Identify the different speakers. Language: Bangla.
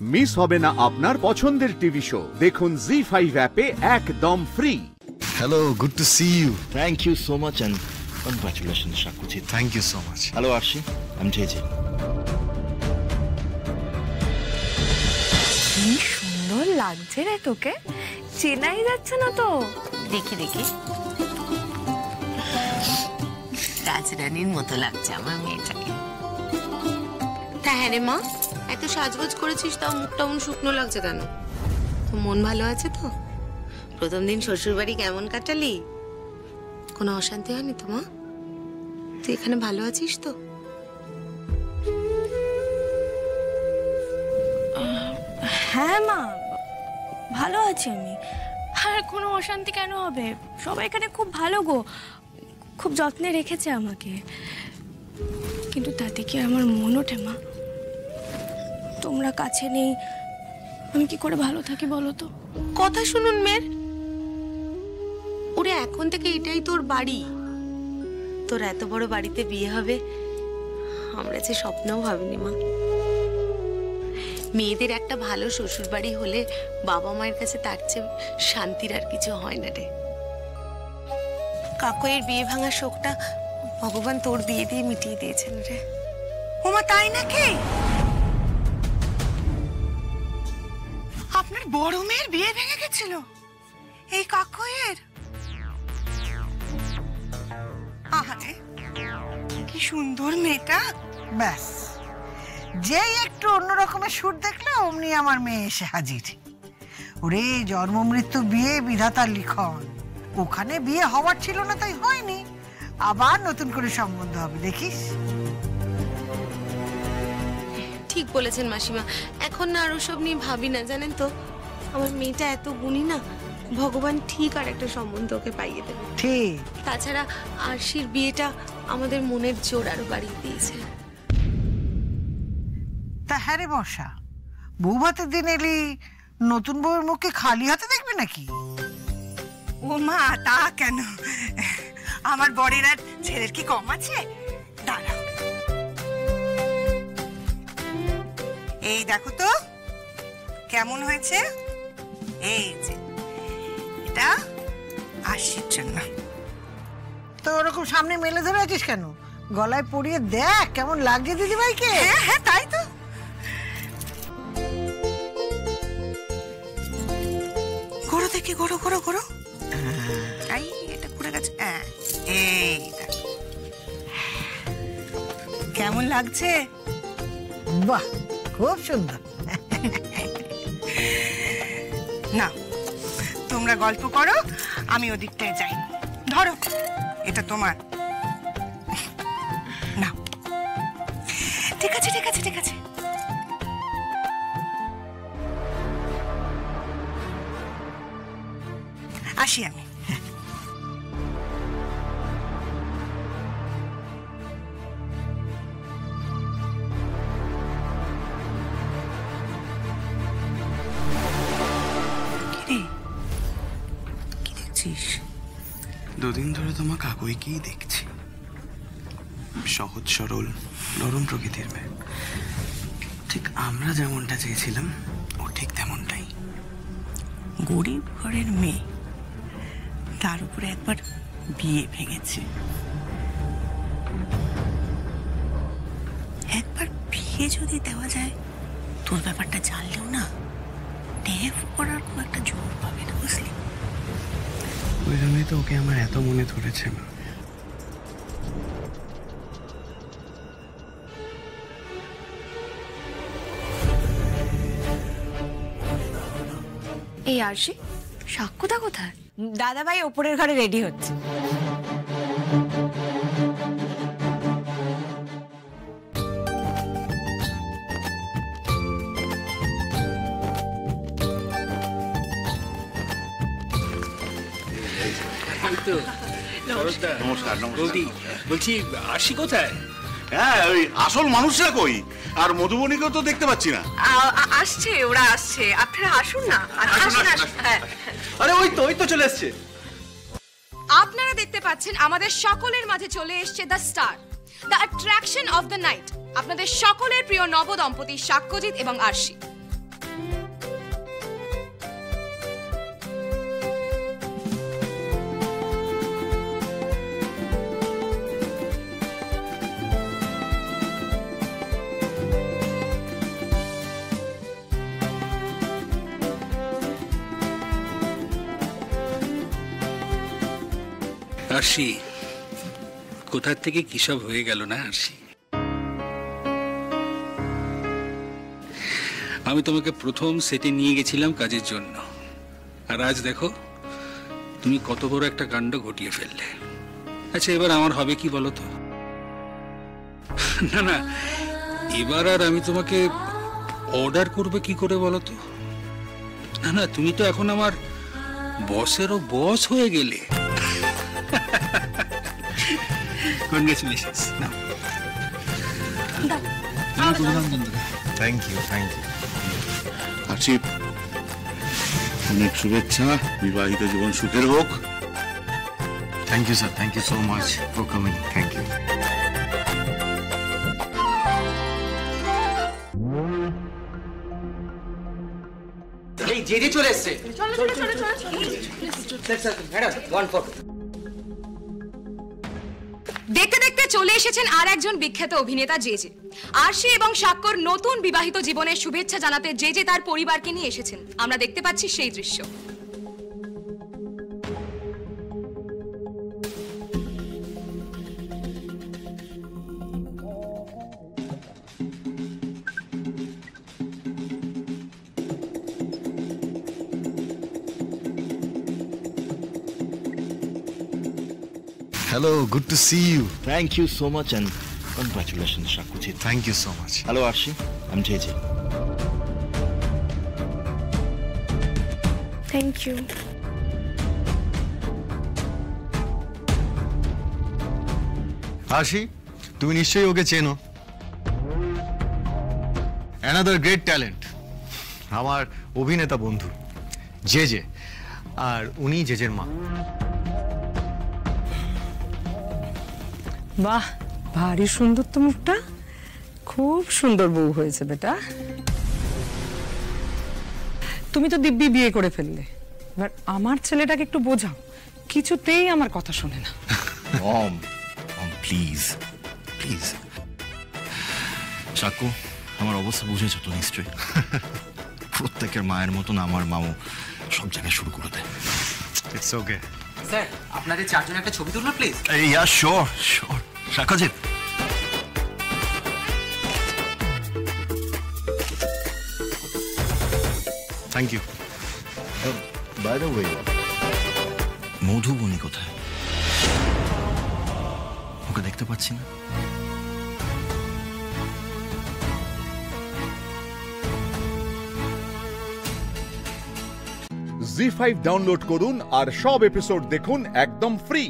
Speaker 1: মিস হবে না আপনার পছন্দের টিভি শো। দেখুন জি5 অ্যাপে একদম free.
Speaker 2: Hello, good to see you.
Speaker 3: Thank you so much and congratulations, Shakuchi.
Speaker 2: Thank you so much.
Speaker 3: Hello, Arshi. I'm JJ.
Speaker 4: কি সুন্দর লাগছে রে তোকে, চেনাই যাচ্ছে না তো। দেখি দেখি, রাজরানীর মতো লাগছে আমার মেয়েটাকে।
Speaker 5: তা হ্যাঁ রে মা, এত সাজগোজ করেছিস তাও মুখটা মন শুকনো লাগছে কেন? তো মন ভালো আছে তো? প্রথম দিন শ্বশুর বাড়ি কেমন কাটালি? কোনো অশান্তি হয়নি তো মা? তুই এখানে ভালো আছিস তো?
Speaker 4: হ্যাঁ মা, ভালো আছি আমি। আর কোনো অশান্তি কেন হবে? সবাই এখানে খুব ভালো গো, খুব যত্নে রেখেছে আমাকে। কিন্তু তাতে কি আমার মন ওঠে মা? তোমরা কাছে নেই, আমি কি করে ভালো থাকি বলো তো?
Speaker 5: কথা শুনুন মেয়ের, ওরে এখন থেকে এটাই তোর বাড়ি। তোর এত বড় বাড়িতে বিয়ে হবে আমরা যে স্বপ্নও ভাবিনি মা। মেয়েদের একটা ভালো শ্বশুর বাড়ি হলে বাবা মায়ের কাছে তার চেয়ে শান্তির আর কিছু হয় না রে। কাকুয়ের বিয়ে ভাঙা শোকটা ভগবান তোর বিয়ে দিয়ে মিটিয়ে দিয়েছেন রে।
Speaker 6: ওমা তাই নাকি? আপনার বড় মেয়ের বিয়ে ভেঙে গেছিল এই কাকুয়ের? আহারে কি সুন্দর মেয়েটা।
Speaker 7: ব্যাস, যেই একটু অন্য রকমের সুর দেখলো অমনি আমার মেয়ে এসে হাজির। ওরে জন্ম মৃত্যু বিয়ে বিধাতার লিখন, ওখানে বিয়ে হওয়ার ছিল না তাই হয়নি, আবার নতুন করে সম্বন্ধ হবে দেখিস।
Speaker 5: ঠিক বলেছেন মাসিমা, এখন না আর ওসব নিয়ে ভাবি না, জানেন তো আমার মেয়েটা এত গুণী না, ভগবান ঠিক আর একটা সম্বন্ধ ওকে পাইয়ে দেবে।
Speaker 7: ঠিক।
Speaker 5: তাছাড়া আরশির বিয়েটা আমাদের মনের জোর আরো বাড়িয়ে দিয়েছে।
Speaker 7: তা হ্যাঁ রে বর্ষা, বউ ভাতের দিন এলি নতুন বউয়ের মুখে খালি হাতে দেখবে নাকি?
Speaker 6: ও মা তা কেন, আমার বরের আর ছেলের কি কম আছে? দাঁড়াও, এই দেখো তো কেমন হয়েছে। এই যে এটা আশির জন্য।
Speaker 7: তো ওরকম সামনে মেলে ধরে আছিস কেন? গলায় পরিয়ে দেখ কেমন লাগছে দিদি ভাইকে।
Speaker 6: হ্যাঁ হ্যাঁ তাই তো। ঘোরো দেখি, ঘোরো ঘোরো ঘোরো। এই এটা ঘুরে গেছে। এই কেমন লাগছে?
Speaker 7: বাহ, খুব সুন্দর।
Speaker 6: না তোমরা গল্প করো, আমি ওদিকটায় যাই। ধরো এটা তোমার। না ঠিক আছে ঠিক আছে ঠিক আছে। আসি আমি। কি দেখছিস?
Speaker 8: দুদিন ধরে তোমার কাকুইকেই দেখছি, সহজ সরল নরম প্রকৃতির মেয়ে। ঠিক আমরা যেমনটা চেয়েছিলাম ও ঠিক তেমনটাই।
Speaker 6: গরিব ঘরের মেয়ে, তার উপরে একবার বিয়ে ভেঙেছে। একবার বিয়ে যদি দেওয়া যায়, তোর ব্যাপারটা জানলেও না টেপ করার খুব একটা জোর পাবে না, বুঝলি?
Speaker 8: ওই জন্যই তো ওকে আমার এত মনে ধরেছে না।
Speaker 4: এই আরশি, সাক্ষ্যটা কোথায়?
Speaker 9: দাদা ভাই ওপরের ঘরে রেডি হচ্ছে।
Speaker 10: নমস্কার।
Speaker 11: বলছি আরশি কোথায়?
Speaker 10: হ্যাঁ, ওই আসল মানুষরা কই? আর মধুবনীকেও তো দেখতে পাচ্ছি না।
Speaker 9: আসছে, ওরা আসছে, আপনারা আসুন না।
Speaker 11: আরে ওই তো চলে এসছে।
Speaker 12: আপনারা দেখতে পাচ্ছেন আমাদের সকলের মাঝে চলে এসেছে the star, the attraction of the night, আপনাদের সকলের প্রিয় নবদম্পতি সাক্ষ্যজিৎ এবং আরশি।
Speaker 13: আরশি, কোথা থেকে কি সব হয়ে গেল না আরশি? আমি তোমাকে প্রথম সেটে নিয়ে গেছিলাম কাজের জন্য, আর আজ দেখো তুমি কত বড় একটা কাণ্ড ঘটিয়ে ফেললে। আচ্ছা, এবার আমার হবে কি বলো তো? না না, এবার আর আমি তোমাকে অর্ডার করবে কি করে বলো তো? না না, তুমি তো এখন আমার বসেরও বস হয়ে গেলে। Congratulations.
Speaker 2: Thank you, thank you.
Speaker 10: Arshi, অনেক শুভেচ্ছা, বিবাহিত জীবন সুখের হোক।
Speaker 2: Thank you sir, thank you so much for coming. Thank you.
Speaker 11: এই জেজে চলে এসছে।
Speaker 12: দেখতে দেখতে চলে এসেছেন আর একজন বিখ্যাত অভিনেতা জেজে। আরশি এবং স্বাক্ষর নতুন বিবাহিত জীবনের শুভেচ্ছা জানাতে জেজে তার পরিবারকে নিয়ে এসেছেন। আমরা দেখতে পাচ্ছি সেই দৃশ্য।
Speaker 2: Hello, good to see you.
Speaker 3: Thank you so much and congratulations, Shakuchit.
Speaker 2: Thank you so much.
Speaker 3: Hello, Arshi. I'm JJ.
Speaker 4: Thank you.
Speaker 2: Arshi, তুমি নিশ্চয়ই ওকে চেনো। অ্যানাদার গ্রেট ট্যালেন্ট, আমার অভিনেতা বন্ধু জেজে, আর উনি জেজের মা।
Speaker 14: বাহ, ভারী সুন্দর তো মুখটা। খুব সুন্দর বউ হয়েছে বেটা। তুমি তো দিব্যি বিয়ে করে ফেললে, এবার আমার ছেলেটাকে একটু বোঝাও, কিছুতেই আমার কথা শোনে না।
Speaker 3: মম, প্লিজ প্লিজ। চাকু, আমার অবস্থা বুঝেছো তো নিশ্চয়ই। প্রত্যেকের মায়ের মতন আমার মাও সব জায়গায় শুরু করে দেয়।
Speaker 2: ইটস ওকে
Speaker 11: স্যার, আপনাদের চারজন একটা ছবি তুলুন please.
Speaker 3: Yeah, sure, sure. Shakuchit.
Speaker 2: Thank you.
Speaker 3: By the way, Madhubani কোথায়? ওকে দেখতে পাচ্ছি না।
Speaker 1: জি5 ডাউনলোড করুন আর সব এপিসোড দেখুন একদম ফ্রি।